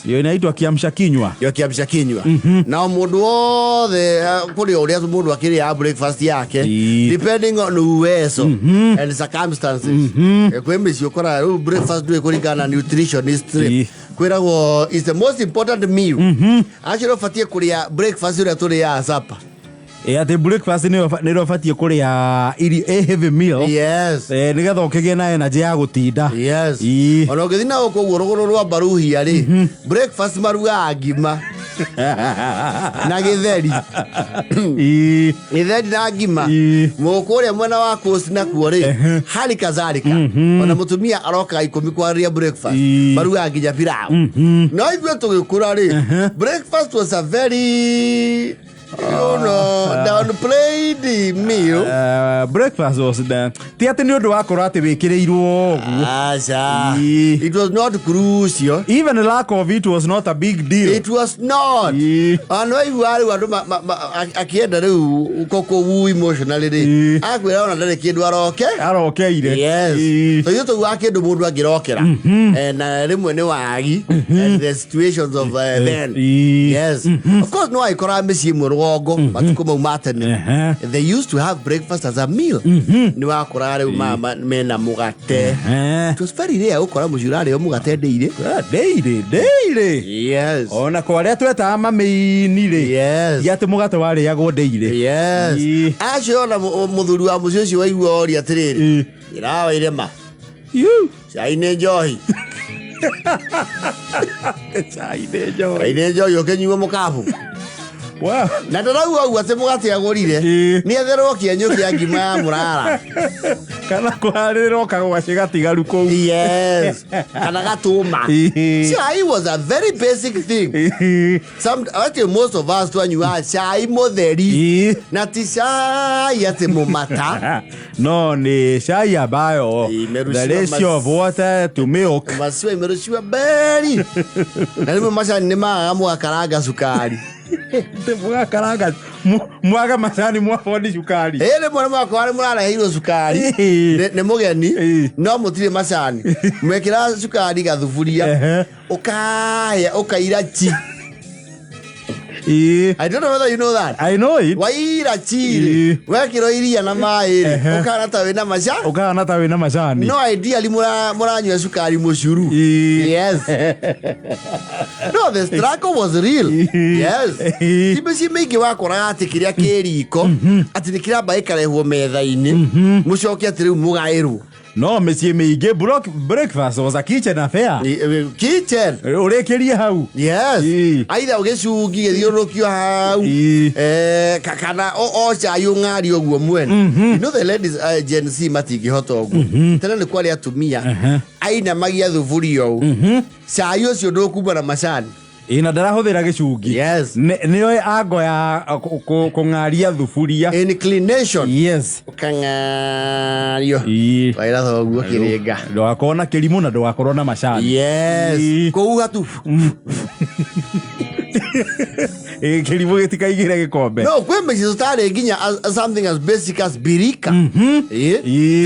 Yo inaitwa kiamsha kinywa. Yo kiamsha kinywa. Na mundu wothe kuri uria mundu akiria breakfast yake depending on uwezo and circumstances. Kwe misi ukora breakfast do kuringana nutritionist. Kwiragwo is the most important meal. Actually fatie kuria breakfast uria turi ya supper. The breakfast niro fatie kuria a heavy meal. Yes. Nigetha ukige na energy ya gutinda. Yes. Ono githina uko ruguru rwa baruhi ari. Breakfast maruga ngima. Na githeri. Githeri na ngima. Mukuria mwena wa coast na kuori. Hali kadhalika. Ona mutumia aroka 10 kwaria breakfast. Maruga nginya pilau. No ithuĩ tugikura ri. Breakfast was a very downplayed meal. Breakfast was the tiate ni undu wakora ati wikireirwo it was not crucial. Even the lack of it was not a big deal. It was not. And why you are akienda riu koko emotionally ri akwira ona ndare kindu arokeire. Yes. So you to wake ndu mundu angirokera na rimwe ni wagi and the situations of then. Yes. Of course no ikora meci mwe they used to have breakfast as a meal. Ni wakorare mama mena mugate. It was very rare ukora mujurare mugate daily. Yes. Ona kwaria tweta mami nire. Yes. Yate mugate wari yago daily. Yes. Ashona muthuri wa mucio wa igwa ori atiriri. Irawa irema. Chaine johi. Chaine johi okenywa mukabu. Wow. Na ndarau au ate mugate agorire ni etherwo kienyo kia ngima ya murara kana kwariro kagwa cigatigaru kou. Yes. Kana gatuma. Chai was a very basic thing. Most of us twanyua chai mutheri na ti chai ate mumata. No, ni chai ambayo the ratio of water to milk. Masiwa imerushiwa beri. Na limo mashani ni maamu karanga sukari. Mwaga masani mwafodi sukari. Ele mwana mwako wale mwana hilo sukari. Ne mugeni no mutire masani. Mwekira sukari gathufuria. Ukaya ukairachi. I don't know whether you know that. I know it. Waira chiri. Wekiro iria na mai. Ukana tawe na masha. Ukana tawe na mashani. No idea muranywa sukari mushuru. Yes. No, the struggle was real. Yes. Tibesi meki wakora ati kiria kiriko. Ati nikira baikareho metha-ini. Mucoke ati riu mugairu. No, monsieur meige breakfast was a kitchen affair. Kitchen. Urekeria hau. Yes. Aida ugecungi githiurukio hau. Kakana ocha yungari oguo mwene. You know the ladies Gen Z matingihota oguo. Tena ni kwali atumia. Aina magia thufurio. Cai ucio ndukuma na macani. Ina ndarahuthira gicungi. Yes. Niyo ango ya kungaria thufuria. Inclination. Yes. Kangario. Waira thoguo kiringa. Ndwakona kirimu na ndwakorwo na macani. Yes. Kuuga tu. Kirimu gitikaigire gikombe. No, kwembe start ginya something as basic as birika.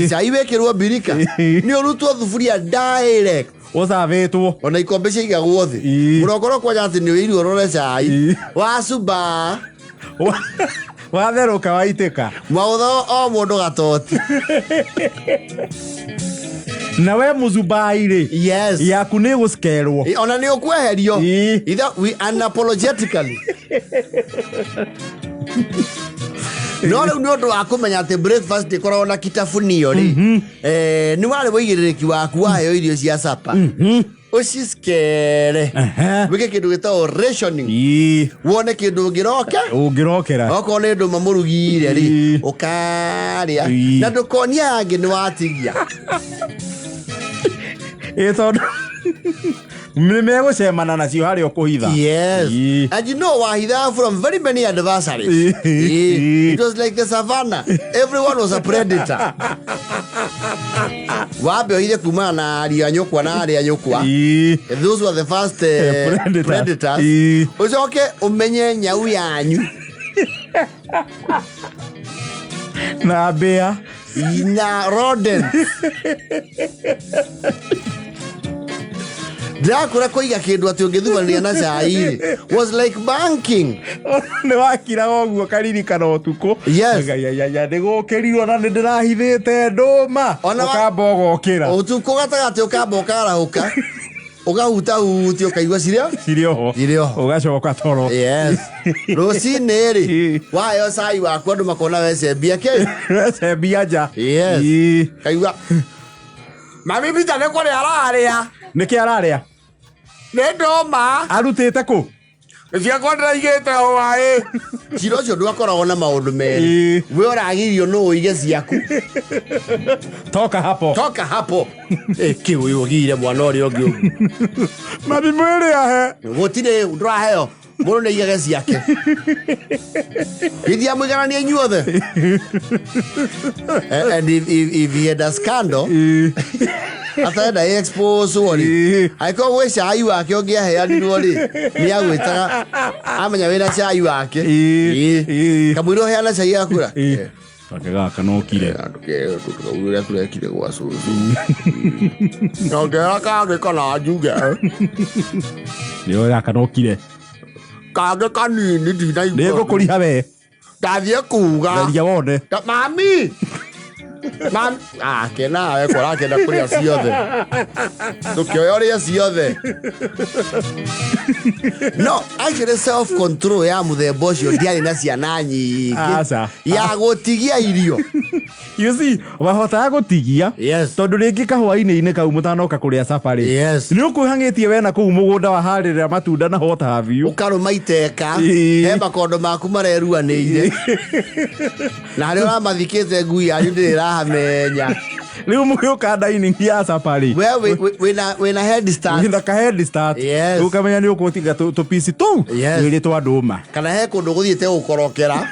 Sai wekirwo birika. Ni urutwo thufuria direct. Usavetwo ona ikombe cia igagwo thi murokoro kwa ati ni wiru orore cai wasuba watheruka waitika mautho o mundu gatoti na we muzubaire. Yes. Yaku ni guskerwo ona ni ukweherio either we unapologetically. No no ndo akumenya ati breakfast ikorwo na kitafunio ri ni wale woigiriki waku wayo irio cia sapa uciskere wike kindu gitao rationing wone kindu ungirokera oko ni ndu mamurugire ri ukaria na ndukonia angi ni watigia itondo Mimego semana na cio hari okuhitha. Yes. And you know wahitha from very many adversaries. It was like the savannah. Everyone was a predator. Wabe oide kumana na alianyokwa na alianyokwa. Those were the first predators. Ucoke umenye nyau yanyu. Na bear. Na rodent. Ndakora koiga kindu ati ungithumania na cai was like banking. Ne wakira oguo karirikana utuko. Yes. Ya ndigukirirwo na ndirahithite nduma. Ukamba ugokira. Utuko gatagati ukamba ukarahuka. Ugahuta huti ukaigua cirio ugacoka toro. Yes. Rucini ri wayo cai waku andu makona wecembia wecembia nja. Yes. Kaigua Mami Mbica ne kore araria. Niki araria? Ne ndoma. Arutite ku? Cia kondra igete wae. Ciro cio ndwakoragwo na maundu meri. We oragirio no uige ciaku. Toka hapo. Kiu ugire mwana uri ungi. Mami mwere ahe. Gutire nduraheo. Muno ne igege ciake. Idia muigarania inyuothe. And if he had a scandal, after the expose wori, I call we cai wake ungiaheanirwo ri ni agwitaga amenya wina cai wake. Kamwiro heana cai akura. Akegaka no kire. Ura turekire gwa cucu. Ngega kage kana ajuga. Nio gaka no kire. Kage kanini ndina igwa. Nego kuriha we. Ndathie kuga. Ndaria wone. Mami. Mam, kena we kora kenda kuria ciothe. Tukioyoria ciothe. No, actually self control ya muthemba ucio ndiari na ciana nyingi. Ya gutigia irio. You see, wahota gutigia. Yes. Tondu ringi kahwa-ini kau mutanoka kuria safari. Yes. Ni ukuhangitie we na kuu mugunda wa harira matunda na hota have you. Ukaruma iteka. He makondo maku mareruanĩire. Na hari urathikite ngui yanyu ndirahamenya. Riu mugiuka dining ya safari. Wena head start. Wina ka head start. Yes. Ukamenya ni ukutiga to piece tu. Wili twa nduma. Kana he kundu guthiite gukorokera.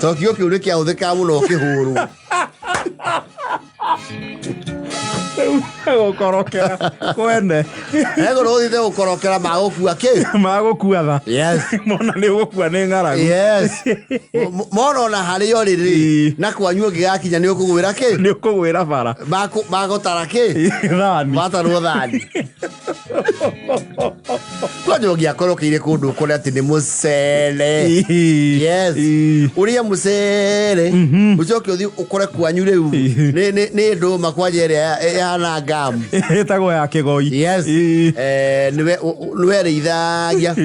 Tokio kiu ni kiahuthika muno kihuru. Gukorokera kwende. Ego guthiite gukorokera magukua ki? Magukua tha. Yes. Mona ni gukua ni ngaragu. Yes. Mona na hari yo riri. Na kwanyu ngigakinya ni ukugwira ki? Ni ukugwira bara. Bagotara ki? Thani. Batarwo thani. Kwanyu ngiakorokeire kundu kuri ati ni mucere. Yes. Uria mucere. Ucoke uthi ukore kwanyu riu. Ni nduma kwanje yana gamu. Itago ya kigoi. Yes. Niwe reithagia.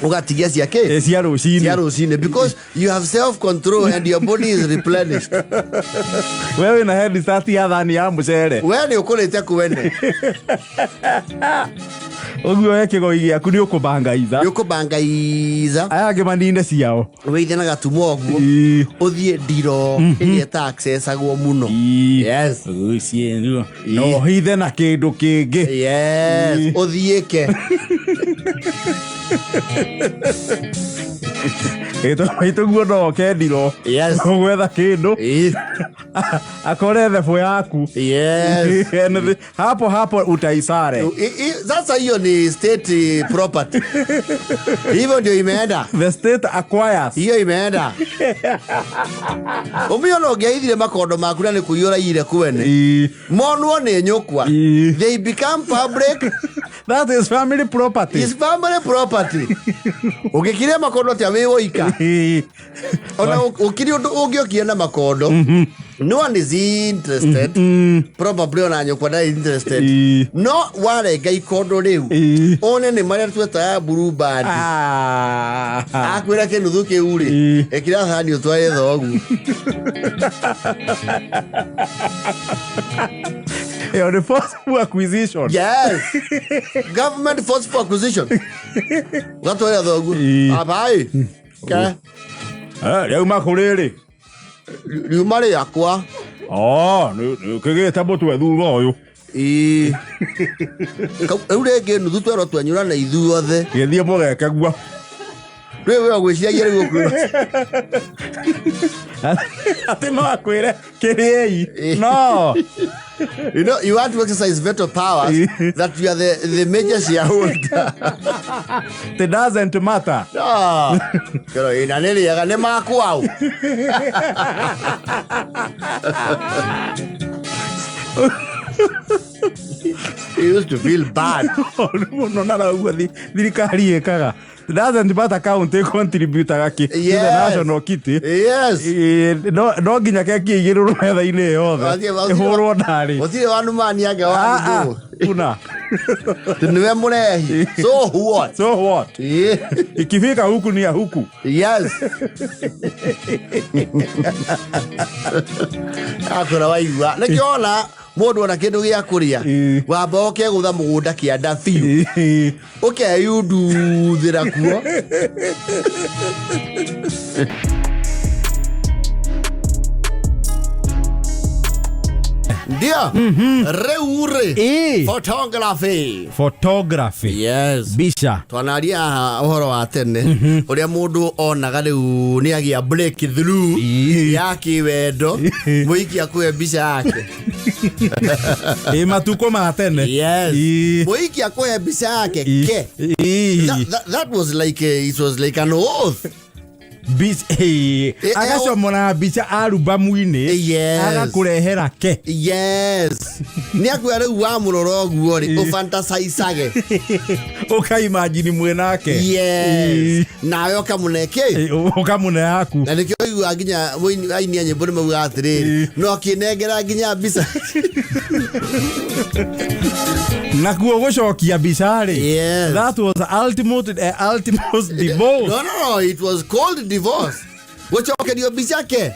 Ugatigia ciake. Cia rucini. Because you have self control and your body is replenished. Wewe na head start ya thani ya mucere. Wewe ni ukurite kuwene. Oguo ya kigoi giaku ni ukubangaiza. Aya ngimaninde ciao. Weithe na gatumo oguo. Uthie ndiro ĩta access agwo muno. Yes. Ucienio. No hithe na kindu kingi. Yes. Uthieke. Ito guo kendiro. Yes. Gwetha kindu. Akore thefo yaku. Yes. Hapo utaisare. Sasa hiyo ni state property. Hivyo ndio imeenda. The state acquires. Hiyo imeenda. Umiona ungeithire makondo maku na nikuyora ire kwene. Monwo ni nyukwa. They become public. That is family property. It's family property. Ugikiria makondo tia wiwo ika. Ona ukiri undu ungiokia na makondo. No one is interested. Probably ona nyukwa na interested. No wale gai kondo riu. One ni maria tweta ya blue band. Akwira ke nuthu ke uri. Ekira thani utware thogu. The forceful acquisition. Yes. Government forceful acquisition. Gatware thogu. Abai. Ka. Riu makuriri. Riu mari yakwa. Kigita mutwe thutha uyu. Urege nuthu twero twanyura na ithuothe. Githie mugeke gwa. Wewe gwiciagia riu ku. Ati no akwire kiriei. No. You know, you want to exercise veto powers that you are the major shareholder. It doesn't matter. No. Pero inaneli yaga ne maku au. He used to feel bad. No na uguthi thirikari ekaga doesn't matter county contributor gaki the national kit. Yes. No nginya keki igirwo metha-inĩ yothe ihurwo ndari gutire wandu mani age wa kuna niwe murehi. So what ikifika huku ni ya huku. Yes. Akora waigua nikiona mundu ona kindu gia kuria wamba oke gutha mugunda kianda biu ukeyunduthira kuo. Ndio. Reure. Photography. Yes. Mbica. Twanaria uhoro wa tene. Uria mundu onaga riu ni agia breakthrough ya kiwendo. Muiki akue mbica yake. Matuko ma tene. Yes. Muiki akue mbica yake ke. That was like it was like an oath. Agacomora mbica arubamu-inĩ agakurehera ke. Yes. Ni akwira riu wa muroro guo ri ufantasize ukaimagine mwenake. Yes. Nawe ukamuneke ukamune yaku na nikio igua nginya aini anyimbo nimauga atiri no kinengera nginya mbica nakuo gucokia mbica ri. Yes. That was ultimate divorce. No, it was called divorce. Gucokerio mbica ke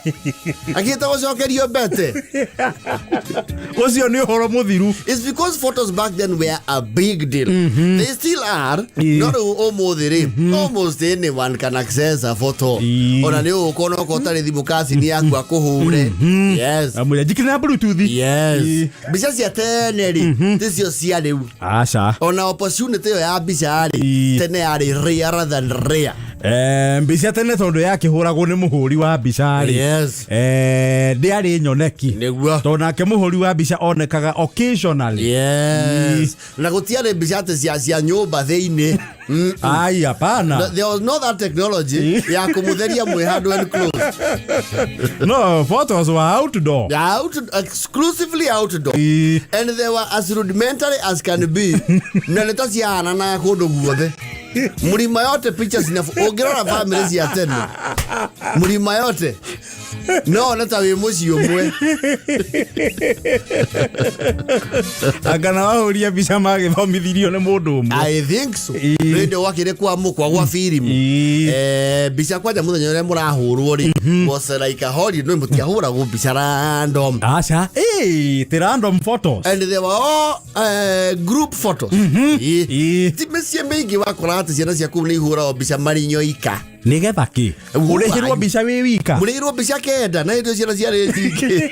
agita gucokerio bete ucio ni uhoro muthiru. It's because photos back then were a big deal. They still are. Not almost anyone can access a photo. Ona ni ukono ko tari thimu kasi ni yaku akuhure. Yes. Amuri jikina bluetooth. Yes. Mbica cia tene ri ticio cia riu. Aca. Ona opportunity ya mbica ri tene ari rare than rare. Mbica tene tondu yakihuragwo ni muhuri wa mbica ri. Yes. Ndiari nyoneki. Niguo. Tonake muhuri wa mbica onekaga occasionally. Yes. Na gutiare mbica cia nyumba theini. Ai hapana. There was no that technology ya kumutheria mwe hand and close. No, photos were outdoor. Exclusively outdoor. And they were as rudimentary as can be. Na nitasiana na kundu guothe. Murima yote pictures na ogirora families ya tene. Murima yote. No, neta we muci umwe. Agana wahuria mbica magithomithirio ni mundu umwe. I think so. Radio wakire kwa mukwa gwa film. Mbica kwanja muthenya uria murahurwo ri was like a holiday no mutiahura go mbica random. Acha. The random photos. And they were all group photos. Timesie mingi wakora ati ciana cia kumuni hura mbica marinyo ika. Nigetha ki urehirwo mbica wi wika. Murehirwo mbica kenda na indo ciana cia rĩngi.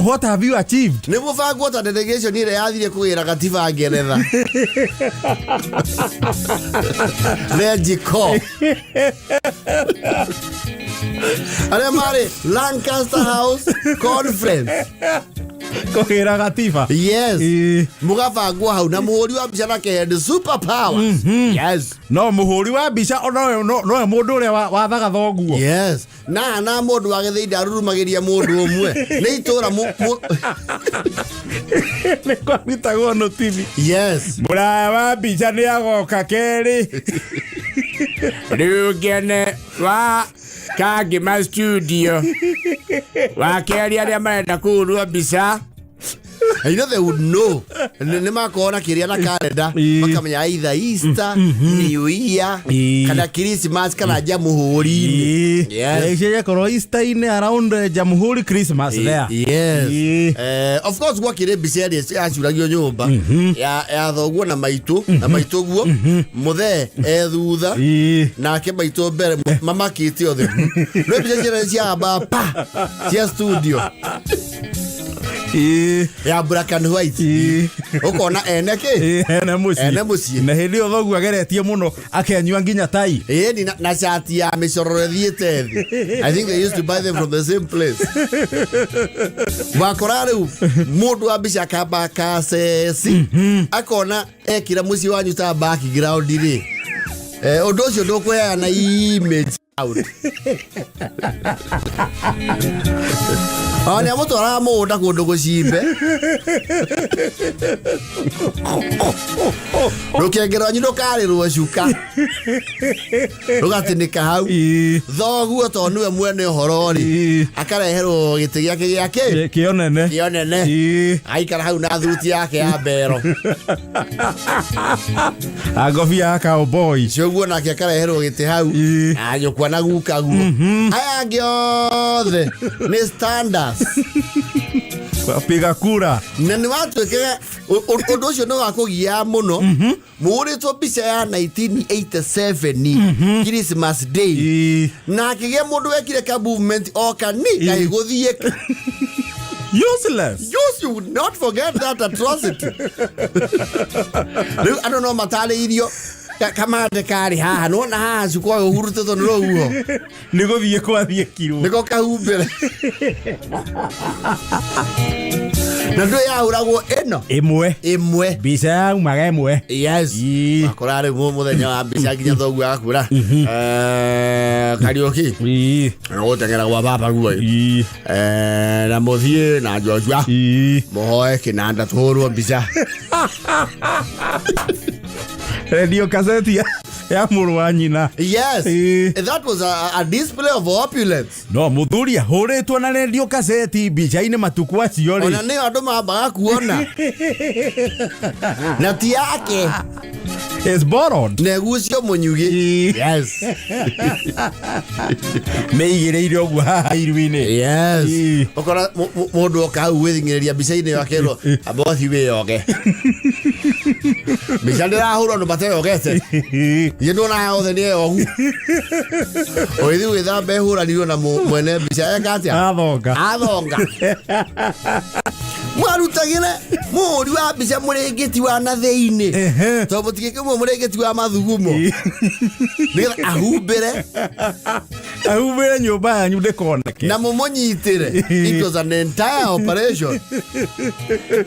What have you achieved? Nĩ mũbango ta delegation ĩrĩa yathire kũgĩra gatiba Ngeretha. Regiko. Arĩa marĩ Lancaster House Conference. Kũgĩra gatiba. Yes. Mũgabangwo hau na mũhũri wa mbica na kende super powers. Yes. No muhuri wa mbica no mundu uria wathaga thoguo. Yes. Na mundu wa githindi arurumagiria mundu umwe. Ni itura ni kwa bitagwo no TV. Yes. Muraya wa mbica ni agoka keri. Rugene wa kage ma studio. Wa keri aria marenda kurua mbica. You know they would know. Nema kuona kiria na calendar makamenya either Easter, New Year, kana Christmas kana Jamuhuri. Yes. Ye koro Easter in around Jamuhuri Christmas there. Yes. Of course gwakire biceria acuragio nyumba ya thoguo na maitu na maitu guo muthe thutha nake maitu mbere mamakite othe. No biceria cia pa cia studio. Ya black and white. Ukona eneke ene muci na hindi o thogu ageretie muno akenyua nginya tai na shati ya micoro thiete. I think they used to buy them from the same place. Wakora riu mundu wa mbica kamba kasesi akona ekira muci wanyu ta background ri undu ucio ndukwea na image out. Ana moto ara muda kundu gucimbe. Rukengera nyino kari rucuka. Rugatinika hau. Thoguo to niwe mwene uhoro ri. Akareherwo giti giake giake. Kionene. Aikara hau na thuti yake ya mbero. Agofia ya cowboy. Cioguo nake akareherwo giti hau. Anyukwa na guka guo. Aya giothe ni standards. Piga kura. Na ni watuike undu ucio no gakugia muno. Muritwo mbica ya 1987 Christmas Day. Na kigie mundu wekire ka movement okani kaiguthie. Useless. You would not forget that atrocity. I don't know matale idio. Kama de kari ha no na ha su ko hurute to no uho. Nego vie kwa vie kiru. Nego ka ubere. Na ndo ya urago eno. Imwe. Bisa umaga imwe. Yes. Akorare mo muthenya wa bisa kinya thogu akura. Karaoke. No tengera wa baba guo. Na mothie na Joshua. Mohoe kinanda toro bisa. Radio cassette ya muru wa nyina. Yes. That was a display of opulence. No muthuria huritwo na radio cassette bicha-ini matuku acio ri. Ona ni andu mabaga kuona. Na ti yake. Is borrowed. Negucio munyugi. Yes. Meigireire ogu haha iru-ini. Yes. Okora mundu oka withingireria bica-ini yakero abothi we yoge. Bica ndirahurwo no bate yogete. Yendo na othe ni ogu. Oithi withambe huranirwo na mwene bica ekatia. Athonga. Mwarutagire muri wa bica murengeti wa na theini. To mutigike mu murengeti wa mathugumo. Ngira ahubere nyumba yanyu ndekoneke. Na mumunyitire. It was an entire operation.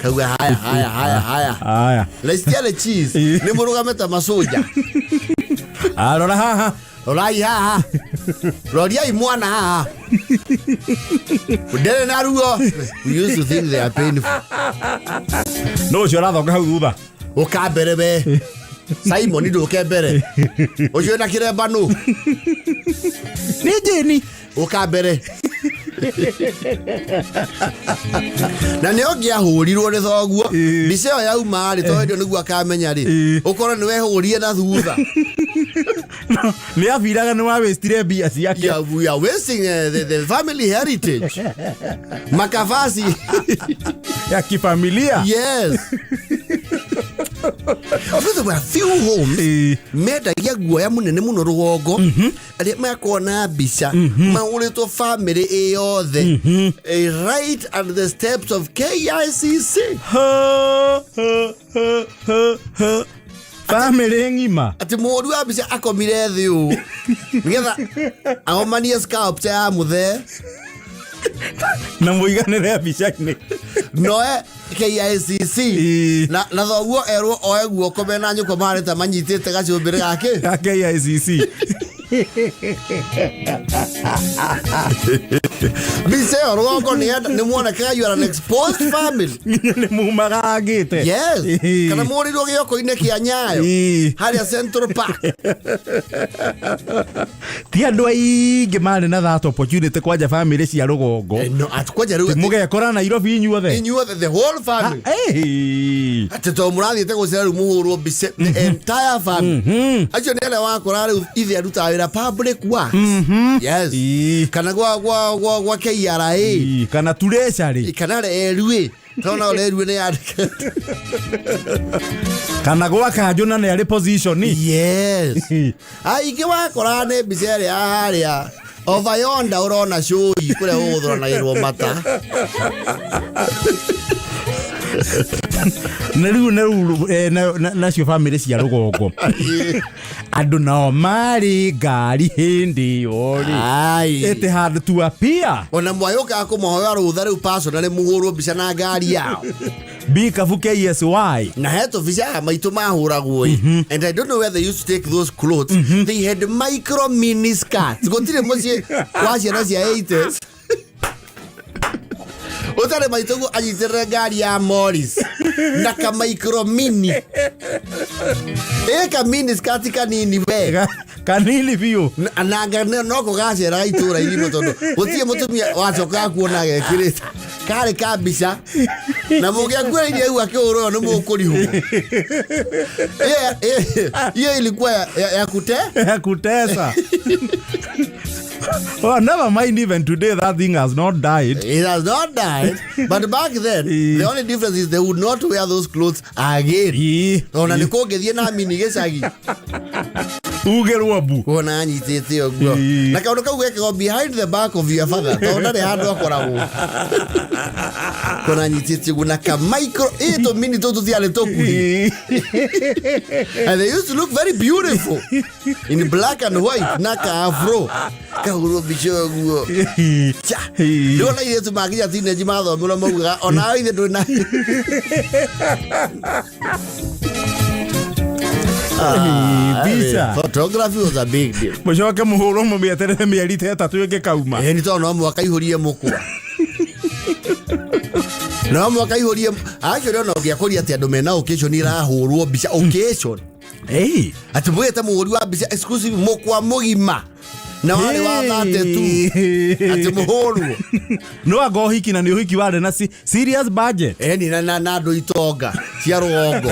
Kawa haya. Let's tell the cheese. Ni murugameta masoja. Arora haha. Orai haha. Rodia imwana haha. Udere na ruo. We used to think they are painful. No chorathonga hau thutha. Ukambere be. Simon ndu kembere. Ojo na kiremba nu. Ni jeni. Ukambere. Na ne ogia hurirwo ni thoguo. Bice yo yauma ri to ndio niguo akamenya ri. Ukoro ni wehurie na thutha. No, ni afiraga ni wa westire bia ciake. We are wasting the family heritage. Makavasi ya kifamilia. Yes. There were a few homes made a guoya munene muno rugongo ari makona bica maurito family eyothe right at the steps of KICC. Family ngima ati mundu wa bica akomire thi u nigetha aomanie sculpture ya muthe na muiganire bica-ini noe KICC na thoguo erwo oe guoko mena nyuko marita manyitite gacumbire gake KICC. Bice rugongo ni mwoneka you are an exposed family. Ni mumaga agite. Yes. Kana murirwo gioko-ini kia Nyayo haria Central Park. Ti andu aingi mari na that opportunity kwanja family cia rugongo. No atkwanja rugo. Mugekora Nairobi inyuothe. The whole family. Ati to murathiite gucera muhurwo bice the entire family. Acio ni ele wakora riu ithe aruta wira public works. Yes. Kana gwa KRA. Kana turecari. Kana railway. Tona railway ni yandika. Kana gwa kanjuna ni ari position ni. Yes. Aingi wakora ni bice ria haria. Over yonder urona show kuria uthoranairwo mata. Nacio family cia rugongo andu nao mari ngari hindi yori ete hard to appear ona mwayoka kumuhoya rutha riu personally muhurwo bica na ngari yao Mbica KSY na heto visa maitu mahuragwo and I don't know where they used to take those clothes. They had micro mini skirts gotire mucie wa ciana cia 80s Utare maitogo anyitire ngari ya Morris na ka micro mini. Ka mini skati kanini we. Kanini biyo. Ananga no ko gacera itura irimo tondu. Utie mutumia wacoka kuona gekirita. Kare kabisa. Na mugia kweli yeye akioro no mukurihu. Yeye ilikuwa ya kutesa. Oh, never mind, even today that thing has not died. It has not died. But back then, the only difference is they would not wear those clothes again. Ona niko gethie na mini gecagi. Ugerwa bu. Ona anyitete oguo. Na kaundu kau gekego behind the back of your father. Tonda de handu akoragwo. Ona anyitete oguo na ka micro to mini to tiale tokuri. And they used to look very beautiful in black and white. Na ka afro. Kauro bichoguo. Cha. Dona ile tu magia teenage matho muno muga ona ithe nduna. Mbica. Photography was a big deal. Mucoke muhuro mumieterere mieri 3 ige kauma. Ni tono mwaka ihurie mukwa. No mwaka ihurie actually no ngiakoria ati andu mena occasion irahurwo mbica occasion. Ati mwete muhuri wa mbica exclusive mukwa mugima. Na wale wa thate tu. Ati muhuru. No ago hiki na ni hiki wale na serious budget. Ni na ndo itonga cia ruongo.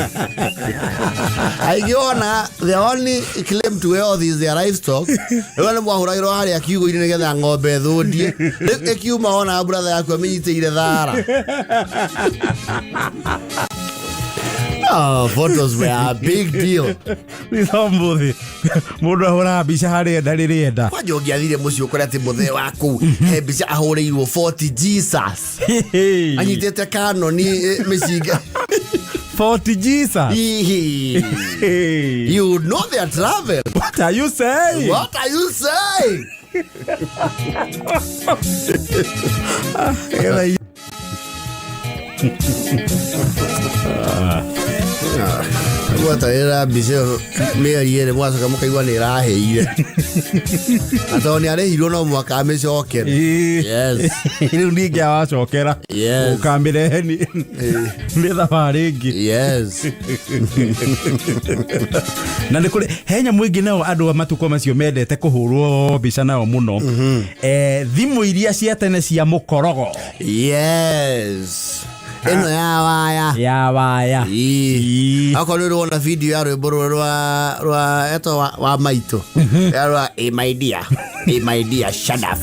Igongona, the only claim to wealth is their livestock. Wale mwahurairo hari akiugo ine getha ng'ombe thundie. Ekiuma ona brother yaku amenyiteire thara. Oh, photos were a big deal. Nisombuthi. Mundu ahura mbica hari enda. Kwa jogi athire muci ukore ati muthe waku he mbica ahureirwo 40 Jesus. Anyitete kanoni miciga. 40 Jesus. You know their travel. What are you saying? What are you saying? Wata era bicho meri mwaso kama kaigwa ni raheire. Atoni arehirwo no mwaka amecokera. Yes. Riu ndingi awacokera. Yes. Ukambire ni thabari ingi. Yes. Na nikuri henya mwingi nao andu matuko macio mendete kuhurwo mbica nao muno. Thimu iria cia tene cia mukorogo. Yes. Eno ya waya. Ako ndio ona video ya rwimbo rwa eto wa maito. Ya my dear shut up.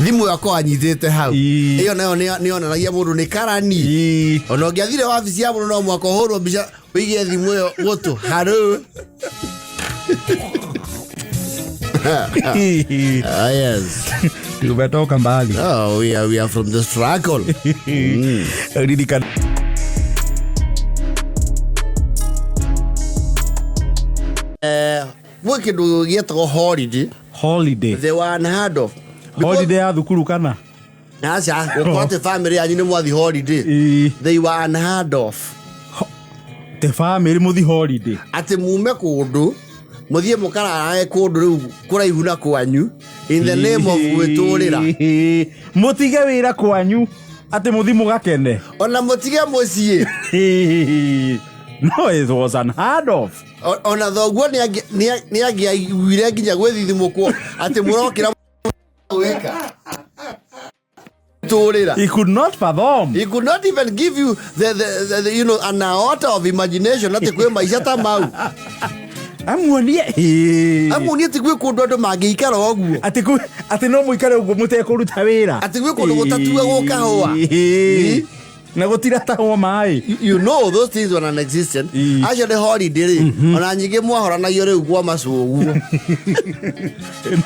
Thimu yako anyitete hau. Iyo nayo ni onanagia mundu ni karani. Ona ngiathire wabici ya mundu no mwaka hurwo mbica wige thimu yo gutu haru. Yes. You better come back. Oh, we are from the struggle. Really can. What can do get a holiday? They were unheard of. Holiday ya thukuru kana? Nasa, what the family and you know what the holiday? They were unheard of. The family muthi holiday. Ate mume kundu muthie mukara ae kundu riu kuraihu na kwanyu in the name of gwiturira. Mutige wira kwanyu ate muthi mugakene. Ona mutige mucie. No, it was unheard of. Ona thoguo ni agiaiguire nginya gwithithimukwo ate murokira weka. He could not fathom. He could not even give you the you know an aorta of imagination. Not kwe maisha ta mau. Amuonie tikwe kundu andu mangiikara oguo. Ati no muikare uguo mutekuruta wira. Ati gwe kundu gutatua gukahua. Na gutira taho mai. You know those things were non-existent. Actually holiday ona nyige mwahora na yore ugwa macuguo.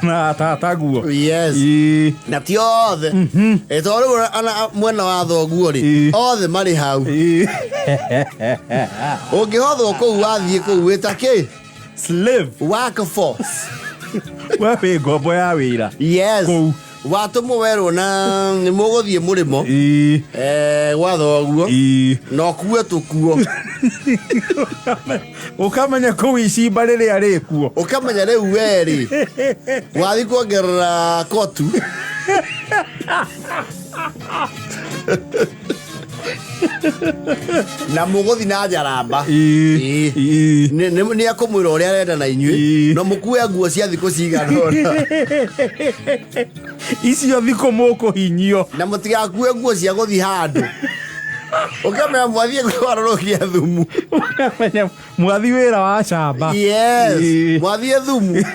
Na tataguo. Yes. Na ti othe. Etoro ana mwena wa thoguo ri. Othe mari hau. Ungihotho kou wathie kou witake slave workforce. Wape ngombo ya wira. Yes. Watumo wero na ni muguthie murimo wathoguo no kuwe tukuo ukamenya ko icimba riri ari kuo ukamenya riu weri wathi kuongerera kotu na muguthi na jaramba ni akumwira uria arenda na inyui no mukue nguo cia thiku cigana icio thiku mukuhinyio na mutigakue nguo cia guthi handu ukamenya mwathie kwarorokia thumu mwathi wira wa camba yes mwathie thumu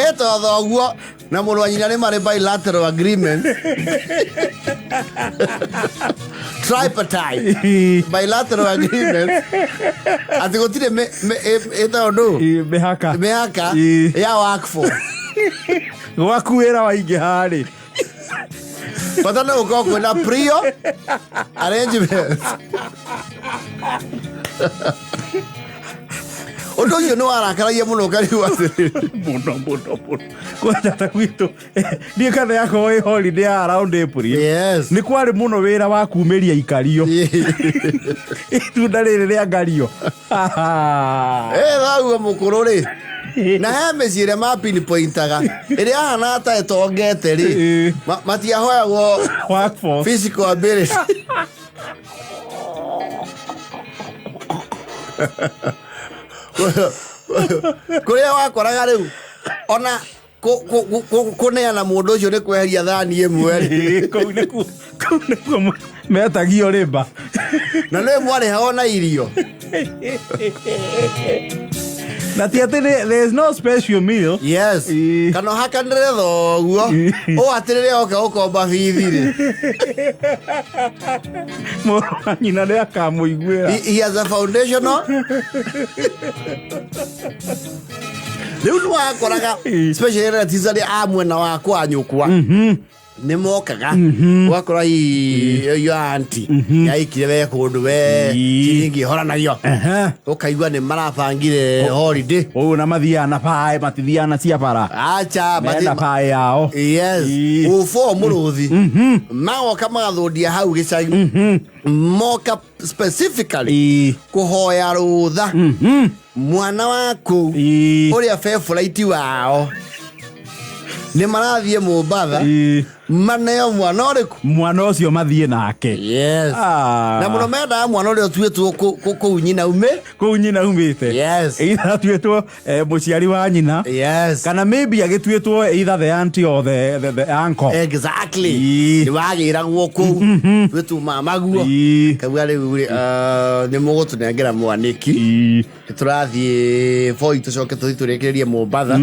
eto thoguo na mundu anyina ni mari bilateral agreement tripartite bilateral agreement ati gutire eto ndo mehaka ya workforce gwakuira waingi hari patana uko kwenda prio arrangements Ondo yo no arakaragia muno kari wathiri muno kwenda ta gwitu ni kathe yako ĩ holiday around April yes ni kwari muno wira wa kumeria ikario itunda rĩrĩ rĩa ngario thauga mukuru ri na he meciria ma pinpointaga iria hana ata etongete ri matiahoyagwo workforce physical ability kuria wakoraga riu ona kuneana mundu ucio ni kweheria thani imwe kau nikuo metagio riba na nĩ mwarĩhagwo na irio na ti atĩ there's no special meal yes kana hakanire thoguo o atirire oka ukomba bithi nyina nĩ akamũiguĩra he has a foundational rĩu nĩ wakoraga especially relatives a mwena wakwa nyũkwa nĩ mokaga wakora yo auntie yaikire we kundu we kingi horanagio ukaigua nĩ marabangire holiday ũũ na mathiaga na pae matithiaga na cia bara acha mena pae yao yes ufo mũrũthi magoka magathũndia hau gĩcagi moka specifically kuhoya rũtha mwana waku ũrĩa favorite wao nĩ marathiĩ Mombatha maneo mwana ũrĩkũ mwana ũcio mathiĩ nake yes na mũno mendaga mwana ũrĩa ũtuĩtwo kũu nyina umĩte yes either atuĩtwo mũciari wa nyina yes kana maybe agĩtuĩtwo either the auntie or the uncle exactly nĩ wagĩragwo kũu twĩtuma maguo kauga rĩu nĩ mũgũtũnengera mwanĩki tũrathiĩ boi tũcoke tũthiĩ tũrĩkĩrĩrie Mombatha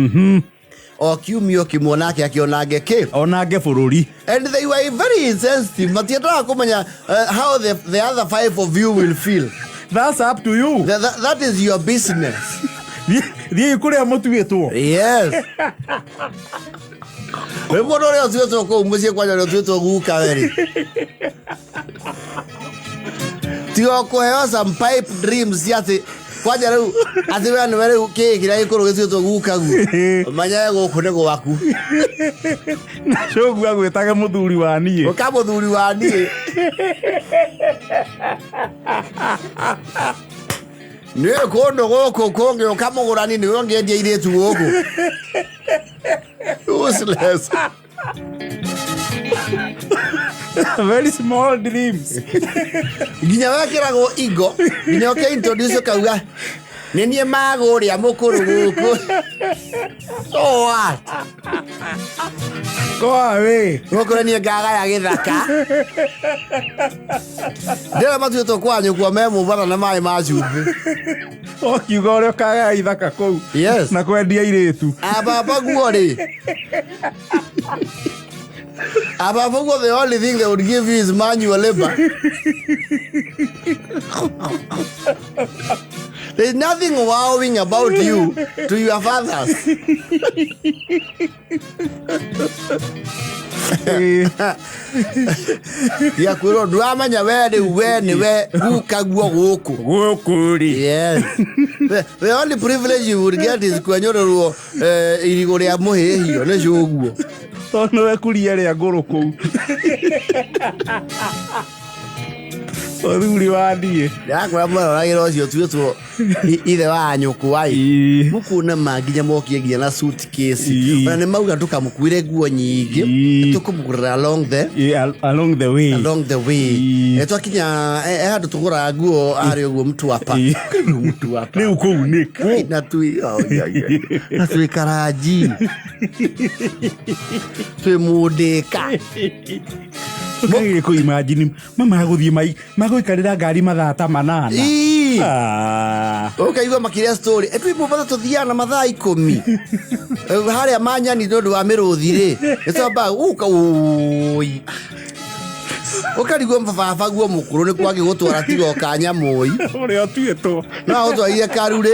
o kiumio kimwe nake akionange ki onange bururi and they were very insensitive matiendaga kumenya how the other 5 of you will feel. That's up to you. That is your business. Thiĩ kuria mũtuĩtwo. Yes. We mũndũ ũrĩa ũtuĩtwo kũu mũciĩ kwanja ũrĩa ũtuĩtwo guka weri tiga kũheo some pipe dreams ati kwanja rĩu ati we nĩwe rĩu kĩĩ kĩrĩa gĩkũrũ gĩtuĩtwo guka gu manya gũkũ nĩ gwaku na cũguo agwĩtage mũthuri wa niĩ mũthuri wa niĩ nĩ kũndũ gũkũ kũngĩ ũkamũgũrani nĩwe ũngĩendia irĩtu gũkũ useless. Very small dreams. Ginya wekĩragwo ego ginya introduce kauga nĩ niĩ magũrĩa mũkũrũ gũkũ so what go away gũkũrũ niĩ ngagaya gĩthaka ndĩra matuĩtwo kwanyu kwa me Mombatha na maĩ ma cumbĩ okiuga ũrĩa ũkagaya ithaka kũu yes na kwendia irĩtu ababa guo rĩ ababa guo the only thing they would give you is manual labor. There's nothing wowing about you to your fathers. Ya kwĩrwo ndwamenya we nĩwe gukaguo gũkũ yes the only privilege you would get is kwenyorerwo irigũ rĩa mũhĩhio nĩ cũguo tondũ nĩwe kuria rĩa ngũrũ kũu Othuri wa ndie. Yakwa mwana ragira ucio tuetwo ithe wa nyuku ai. Mukuna manginya mokie nginya na suitcase. Ona ne mauga tukamukwire nguo nyingi. Tukumugurira along the way. Along the way. Twakinya handu tugura nguo ari uguo mtu hapa. Mtu hapa. Riu kuunika. Na tui na tui karaji. Tui mudeka. Ukagire ku imagine mama guthie mai magoikarira ngari mathaa ta 8. Ukaigua makiria story etwi mubata tuthiana mathaa 10 haria manyani ndondo wa miruthi ri etamba uka oi ukarigwa mfafa guo mukuru ni kwagi gutwara tigo kanya moi uri otueto na utwaire karure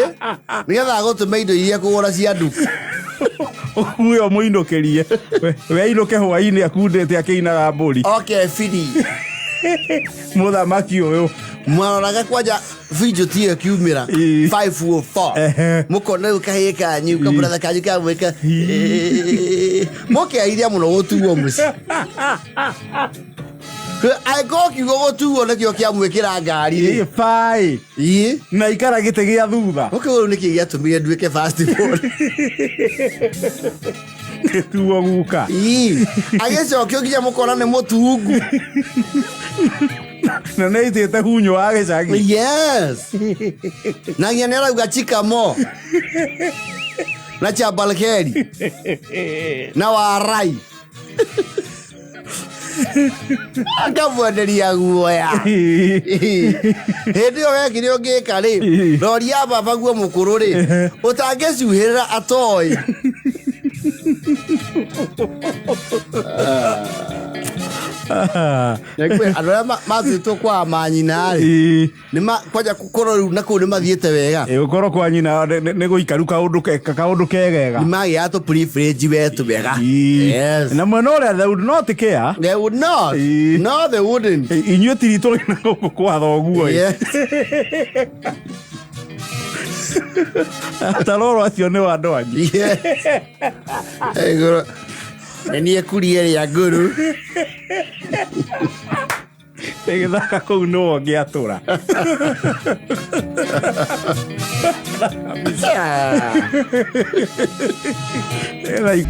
nigetha gutume indo iria kugura cia nduka uyo muinokerie we inoke hwaini akundete akinaga mburi okay fidi muthamaki uyu mwaroraga kwanja video tie kiumira 504 mukona ukahiye kanyu kabura kanyu kamweka moke airia muno gutuo muci ai go kiugo gutuo nakio kiamwikira ngari ri fai na ikara gite gia thutha okay niki giatumire nduike fast food tuo guka agicokio nginya mukona ni mutungu na neitete hunyo wa gicagi yes na nginya arauga chikamo na cha balkeri na warai akabwenderia guoya hindi yo wekire ungika ri roria baba guo mukuru ri utangicuhirira atoi Andå matwitwo kwa manyina ri nima kwaja kukorwo riu naku ni mathiete wega ukorwo kwa nyina ni guikaru kaundu kegega ni magi ato privilege wetu wega yes na mwena uria they would not care they would not no they wouldn't inyuĩ tiritũ na gũkũ kwa thoguo yes taroro acio nĩ wa andũ anyi igũrũ nĩ ekurie rĩa ngũrũ gĩthaka kũu nĩwe ũngĩatũra like